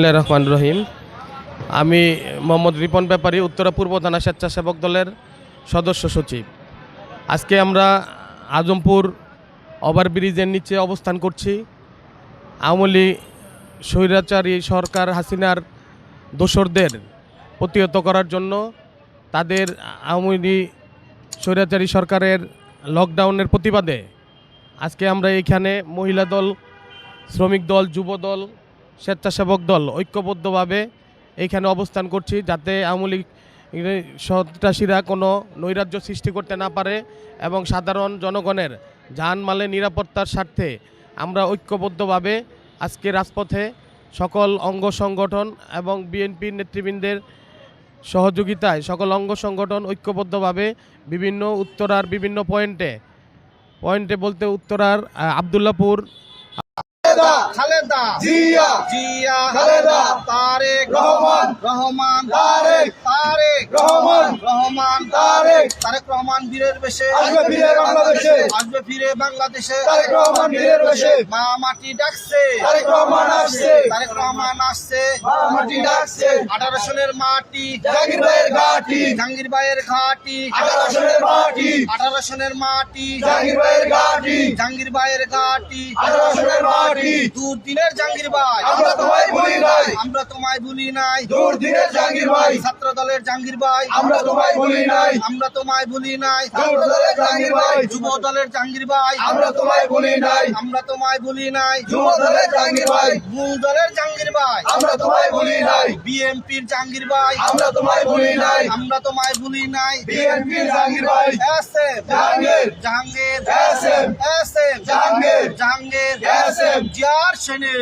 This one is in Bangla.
রহমান রহিম। আমি মোহাম্মদ রিপন ব্যাপারী, উত্তরা পূর্ব থানা স্বেচ্ছাসেবক দলের সদস্য সচিব। আজকে আমরা আজমপুর ওভারব্রিজের নিচে অবস্থান করছি। আওয়ামী লীগ স্বৈরাচারী সরকার হাসিনার দোসরদের প্রতিহত করার জন্য, তাদের আওয়ামী লীগ স্বৈরাচারী সরকারের লকডাউনের প্রতিবাদে আজকে আমরা এখানে মহিলা দল, শ্রমিক দল, যুব দল, স্বেচ্ছাসেবক দল ঐক্যবদ্ধভাবে এইখানে অবস্থান করছি, যাতে আওয়ামী লীগ সন্ত্রাসীরা কোনো নৈরাজ্য সৃষ্টি করতে না পারে এবং সাধারণ জনগণের জানমালের নিরাপত্তার স্বার্থে আমরা ঐক্যবদ্ধভাবে আজকে রাজপথে সকল অঙ্গ সংগঠন এবং বিএনপির নেতৃবৃন্দের সহযোগিতায় সকল অঙ্গ সংগঠন ঐক্যবদ্ধভাবে বিভিন্ন উত্তরার বিভিন্ন পয়েন্টে বলতে উত্তরার আবদুল্লাপুর, খালেদা জিয়া জিয়া খালেদা তারেক রহমান রহমান তারেক রহমান রহমান তারেক রহমান বীরের বেশে আসবে ফিরে বাংলাদেশে তারেক রহমান বীরের বেশে মা মাটি ডাকছে তারেক রহমান আসছে তারেক রহমান আসছে মা মাটি ডাকছে 18 সনের মাটি জাহাঙ্গীর ভাইয়ের ঘাটি 18 সনের মাটি 18 সনের মাটি জাহাঙ্গীর ভাইয়ের ঘাটি 18 সনের মাটি দুর্দিনের জাহাঙ্গীর ভাই আমরা তোমায় ভুলি নাই দুর্দিনের জাহাঙ্গীর ভাই ছাত্র দলের জাহাঙ্গীর ভাই আমরা তোমায় ভুলি নাই ছাত্র দলের জাহাঙ্গীর ভাই যুব দলের জাহাঙ্গীর ভাই আমরা তোমায় ভুলি নাই যুব দলের জাহাঙ্গীর ভাই মূল দলের জাহাঙ্গীর ভাই আমরা তোমায় ভুলি নাই বিএনপির জাহাঙ্গীর ভাই আমরা তোমায় ভুলি নাই বিএনপির জাহাঙ্গীর ভাই এসএম জাহাঙ্গীর এসএম জাহাঙ্গীর জিয়ার সেনে